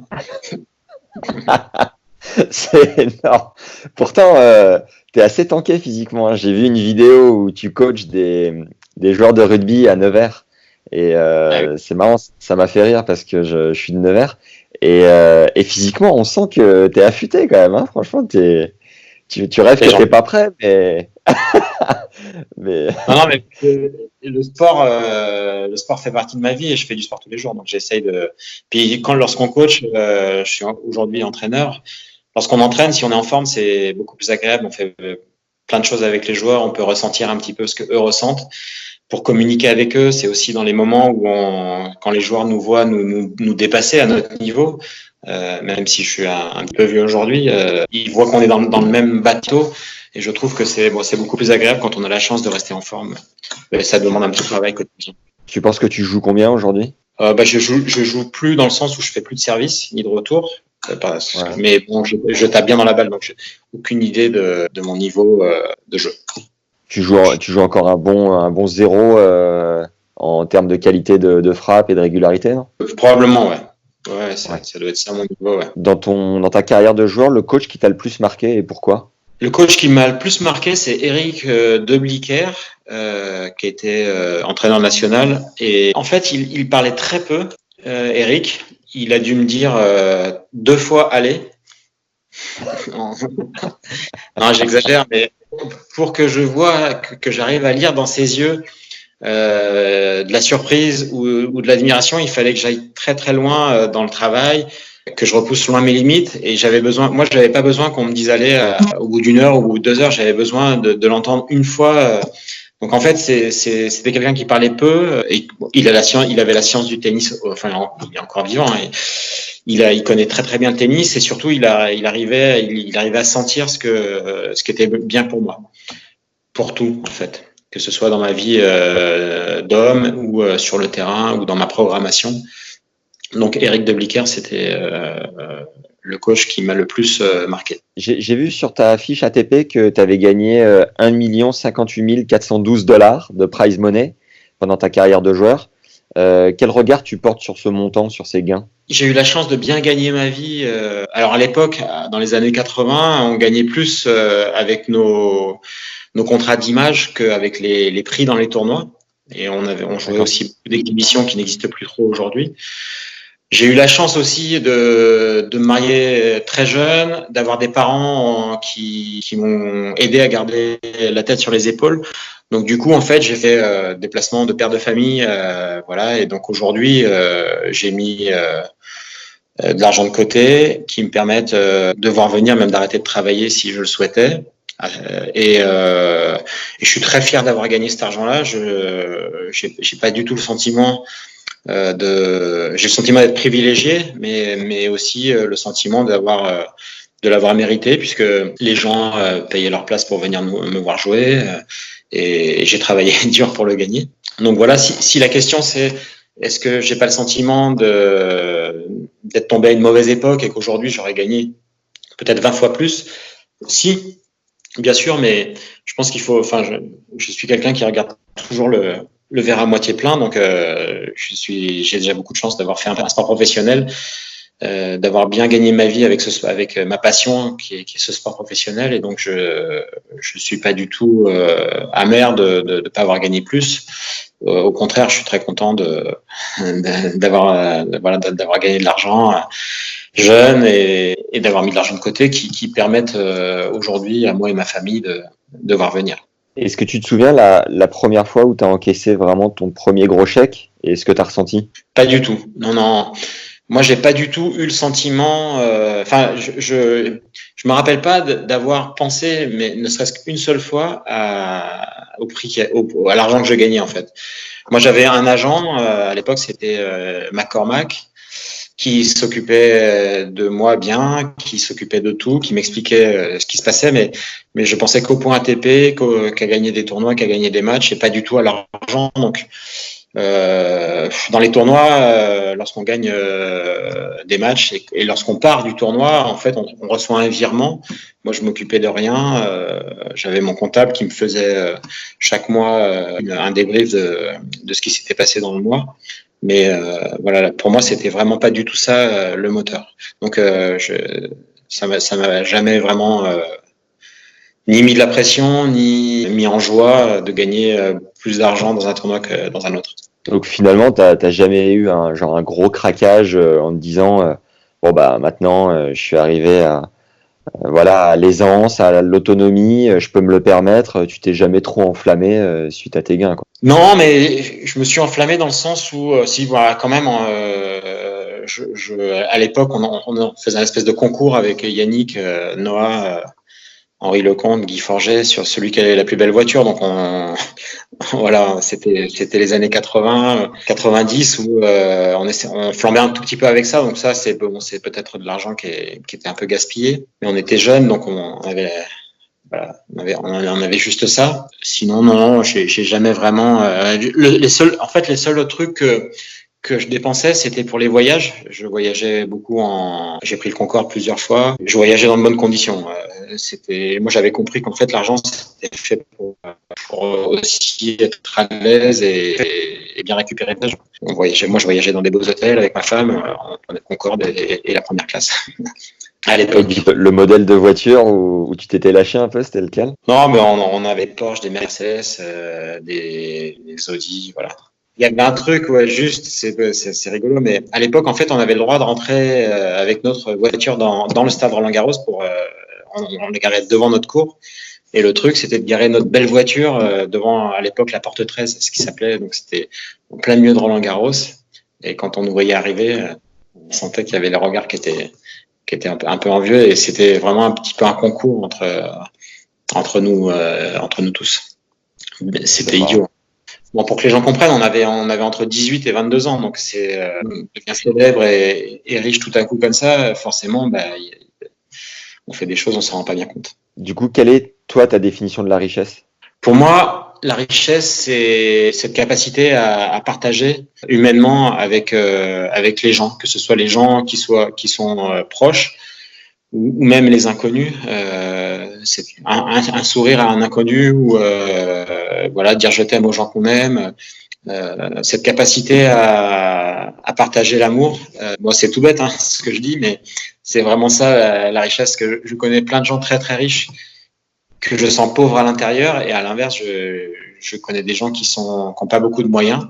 C'est énorme. Pourtant, t'es assez tanké physiquement. J'ai vu une vidéo où tu coaches des joueurs de rugby à Nevers, Et c'est marrant, ça m'a fait rire parce que je suis de Nevers. Et physiquement, on sent que t'es affûté quand même. Hein. Franchement, tu rêves que t'es pas prêt, mais... mais... Non, mais le sport fait partie de ma vie et je fais du sport tous les jours. Donc, j'essaye de... Puis, lorsqu'on coach, je suis aujourd'hui entraîneur. Lorsqu'on entraîne, si on est en forme, c'est beaucoup plus agréable. On fait plein de choses avec les joueurs. On peut ressentir un petit peu ce que eux ressentent. Pour communiquer avec eux, c'est aussi dans les moments où quand les joueurs nous voient nous dépasser à notre niveau, même si je suis un peu vieux aujourd'hui, ils voient qu'on est dans le même bateau. Et je trouve que c'est beaucoup plus agréable quand on a la chance de rester en forme. Mais ça demande un petit travail quotidien. Tu penses que tu joues combien aujourd'hui ? Je joue plus dans le sens où je fais plus de service ni de retour. Mais bon, je tape bien dans la balle, donc j'ai aucune idée de mon niveau de jeu. Tu joues encore un bon 0 en termes de qualité de frappe et de régularité, non ? Probablement, ouais. Ouais, ça doit être ça mon niveau, ouais. Dans ta carrière de joueur, le coach qui t'a le plus marqué et pourquoi ? Le coach qui m'a le plus marqué, c'est Eric Debliquer, qui était entraîneur national. Et en fait, il parlait très peu, Eric. Il a dû me dire 2 fois « allez ». Non, j'exagère, mais pour que je vois, que j'arrive à lire dans ses yeux de la surprise ou de l'admiration, il fallait que j'aille très très loin dans le travail, que je repousse loin mes limites. Et j'avais pas besoin qu'on me dise allez au bout d'1 heure ou 2 heures. J'avais besoin de l'entendre une fois. Donc en fait, c'était quelqu'un qui parlait peu et il avait la science du tennis. Enfin, il est encore vivant. Et il connaît très très bien le tennis et surtout il arrivait à sentir ce qui était bien pour moi, pour tout en fait, que ce soit dans ma vie d'homme ou sur le terrain ou dans ma programmation. Donc Eric Debliquer, c'était le coach qui m'a le plus marqué. J'ai vu sur ta fiche ATP que tu avais gagné 1 58 412 $ de prize money pendant ta carrière de joueur. Quel regard tu portes sur ce montant, sur ces gains ? J'ai eu la chance de bien gagner ma vie. Alors à l'époque, dans les années 80, on gagnait plus avec nos contrats d'image qu'avec les prix dans les tournois. Et on jouait aussi d'exhibitions qui n'existent plus trop aujourd'hui. J'ai eu la chance aussi de me marier très jeune, d'avoir des parents qui m'ont aidé à garder la tête sur les épaules. Donc du coup, en fait, j'ai fait des placements de père de famille, voilà. Et donc aujourd'hui, j'ai mis de l'argent de côté qui me permettent de voir venir, même d'arrêter de travailler si je le souhaitais. Et je suis très fier d'avoir gagné cet argent-là. J'ai pas du tout le sentiment j'ai le sentiment d'être privilégié, mais aussi le sentiment de l'avoir mérité, puisque les gens payaient leur place pour venir me voir jouer, et j'ai travaillé dur pour le gagner. Donc voilà, si la question c'est est-ce que j'ai pas le sentiment d'être tombé à une mauvaise époque et qu'aujourd'hui j'aurais gagné peut-être 20 fois plus, si, bien sûr, mais je pense qu'il faut, enfin, je suis quelqu'un qui regarde toujours le verre à moitié plein, donc j'ai déjà beaucoup de chance d'avoir fait un sport professionnel, d'avoir bien gagné ma vie avec ma passion qui est ce sport professionnel, et donc je suis pas du tout amer de pas avoir gagné plus. Au contraire, je suis très content d'avoir gagné de l'argent jeune et d'avoir mis de l'argent de côté qui permettent aujourd'hui à moi et ma famille de voir venir. Est-ce que tu te souviens la première fois où tu as encaissé vraiment ton premier gros chèque et ce que tu as ressenti ? Pas du tout. Non. Moi, j'ai pas du tout eu le sentiment. Enfin, je me rappelle pas d'avoir pensé, mais ne serait-ce qu'une seule fois à l'argent que je gagnais en fait. Moi, j'avais un agent à l'époque, c'était McCormack, qui s'occupait de moi bien, qui s'occupait de tout, qui m'expliquait ce qui se passait, mais je pensais qu'au point ATP, qu'à gagner des tournois, qu'à gagner des matchs, et pas du tout à l'argent. Donc, dans les tournois, lorsqu'on gagne des matchs et lorsqu'on part du tournoi, en fait, on reçoit un virement. Moi, je m'occupais de rien. J'avais mon comptable qui me faisait chaque mois un débrief de ce qui s'était passé dans le mois. Mais voilà, pour moi, c'était vraiment pas du tout ça le moteur. Donc, ça m'a jamais vraiment ni mis de la pression, ni mis en joie de gagner plus d'argent dans un tournoi que dans un autre. Donc finalement, t'as jamais eu un gros craquage en te disant bon bah maintenant je suis arrivé à l'aisance, à l'autonomie, je peux me le permettre. Tu t'es jamais trop enflammé suite à tes gains, quoi. Non, mais je me suis enflammé dans le sens où, si, voilà, quand même, à l'époque, on faisait un espèce de concours avec Yannick, Noah, Henri Lecomte, Guy Forget sur celui qui avait la plus belle voiture. Donc, voilà, c'était les années 80, 90 où on flambait un tout petit peu avec ça. Donc ça, c'est peut-être de l'argent qui était un peu gaspillé. Mais on était jeunes, donc on avait juste ça. Sinon, non, j'ai jamais vraiment. Les seuls trucs que je dépensais, c'était pour les voyages. Je voyageais beaucoup j'ai pris le Concorde plusieurs fois. Je voyageais dans de bonnes conditions. Moi, j'avais compris qu'en fait, l'argent, c'était fait pour aussi être à l'aise et bien récupérer de l'argent. Moi, je voyageais dans des beaux hôtels avec ma femme. On prenait le Concorde et la première classe. À l'époque. Le modèle de voiture où tu t'étais lâché un peu, c'était lequel? Non, mais on avait Porsche, des Mercedes, des Audi, voilà. Il y avait un truc, ouais, juste, c'est rigolo, mais à l'époque, en fait, on avait le droit de rentrer avec notre voiture dans le stade Roland-Garros on les garait devant notre cour. Et le truc, c'était de garer notre belle voiture devant, à l'époque, la porte 13, ce qui s'appelait. Donc, c'était en plein milieu de Roland-Garros. Et quand on nous voyait arriver, on sentait qu'il y avait le regard qui était un peu envieux, et c'était vraiment un petit peu un concours entre nous tous. C'était idiot. Bon, pour que les gens comprennent, on avait entre 18 et 22 ans, donc c'est bien célèbre et riche tout à coup comme ça, forcément, on fait des choses, on s'en rend pas bien compte. Du coup, quelle est, toi, ta définition de la richesse? Pour moi, la richesse, c'est cette capacité à partager humainement avec les gens, que ce soit les gens qui sont proches ou même les inconnus. C'est un sourire à un inconnu ou voilà, dire je t'aime aux gens qu'on aime. Cette capacité à partager l'amour. Moi, c'est tout bête, hein, ce que je dis, mais c'est vraiment ça la richesse. Que je connais plein de gens très très riches que je sens pauvres à l'intérieur, et à l'inverse, je connais des gens qui n'ont pas beaucoup de moyens,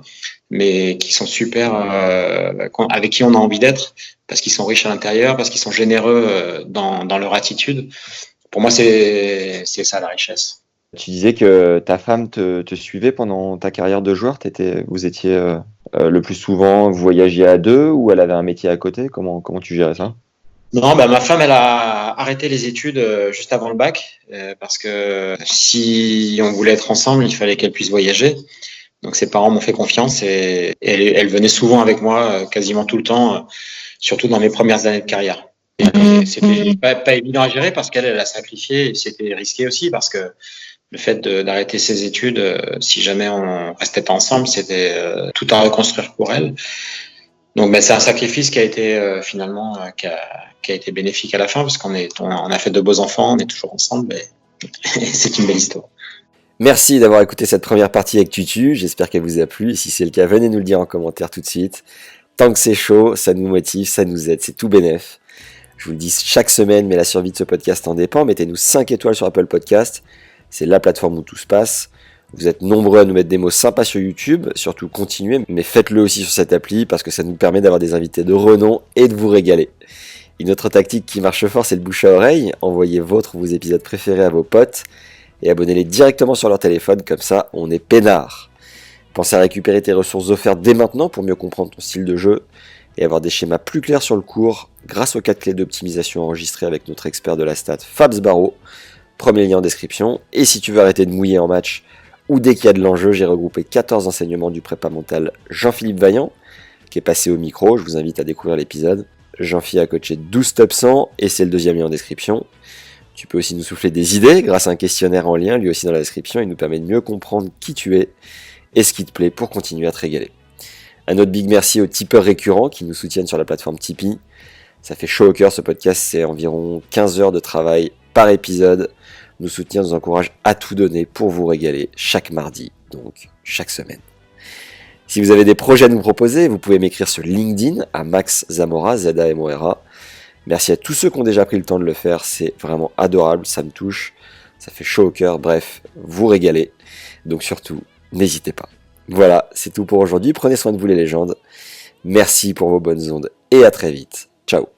mais qui sont super, avec qui on a envie d'être, parce qu'ils sont riches à l'intérieur, parce qu'ils sont généreux dans leur attitude. Pour moi, c'est ça la richesse. Tu disais que ta femme te suivait pendant ta carrière de joueur. Vous étiez le plus souvent, vous voyagiez à deux, ou elle avait un métier à côté? Comment tu gérais ça? Non, ma femme, elle a arrêté les études juste avant le bac, parce que si on voulait être ensemble, il fallait qu'elle puisse voyager. Donc ses parents m'ont fait confiance, et elle venait souvent avec moi, quasiment tout le temps, surtout dans mes premières années de carrière. Et c'était pas évident à gérer, parce qu'elle a sacrifié, et c'était risqué aussi, parce que le fait d'arrêter ses études, si jamais on restait pas ensemble, c'était tout à reconstruire pour elle. Donc, c'est un sacrifice qui a été finalement qui a été bénéfique à la fin, parce qu'on a fait de beaux enfants, on est toujours ensemble, et c'est une belle histoire. Merci d'avoir écouté cette première partie avec Tutu, j'espère qu'elle vous a plu, et si c'est le cas, venez nous le dire en commentaire tout de suite. Tant que c'est chaud, ça nous motive, ça nous aide, c'est tout bénef. Je vous le dis chaque semaine, mais la survie de ce podcast en dépend. Mettez-nous 5 étoiles sur Apple Podcast, c'est la plateforme où tout se passe. Vous êtes nombreux à nous mettre des mots sympas sur YouTube, surtout continuez, mais faites-le aussi sur cette appli, parce que ça nous permet d'avoir des invités de renom et de vous régaler. Une autre tactique qui marche fort, c'est le bouche à oreille. Envoyez vos épisodes préférés à vos potes et abonnez-les directement sur leur téléphone, comme ça on est peinard. Pensez à récupérer tes ressources offertes dès maintenant pour mieux comprendre ton style de jeu et avoir des schémas plus clairs sur le cours grâce aux 4 clés d'optimisation enregistrées avec notre expert de la stat Fabs Barreau. Premier lien en description. Et si tu veux arrêter de mouiller en match ou dès qu'il y a de l'enjeu, j'ai regroupé 14 enseignements du prépa mental Jean-Philippe Vaillant qui est passé au micro. Je vous invite à découvrir l'épisode. Jean-Philippe a coaché 12 top 100 et c'est le deuxième lien en description. Tu peux aussi nous souffler des idées grâce à un questionnaire en lien, lui aussi dans la description. Il nous permet de mieux comprendre qui tu es et ce qui te plaît pour continuer à te régaler. Un autre big merci aux tipeurs récurrents qui nous soutiennent sur la plateforme Tipeee. Ça fait chaud au cœur, ce podcast, c'est environ 15 heures de travail par épisode. Nous soutenir nous encourage à tout donner pour vous régaler chaque mardi, donc chaque semaine. Si vous avez des projets à nous proposer, vous pouvez m'écrire sur LinkedIn à Max Zamora, Z-A-M-O-R-A. Merci à tous ceux qui ont déjà pris le temps de le faire, c'est vraiment adorable, ça me touche, ça fait chaud au cœur, bref, vous régalez. Donc surtout, n'hésitez pas. Voilà, c'est tout pour aujourd'hui. Prenez soin de vous les légendes. Merci pour vos bonnes ondes et à très vite. Ciao.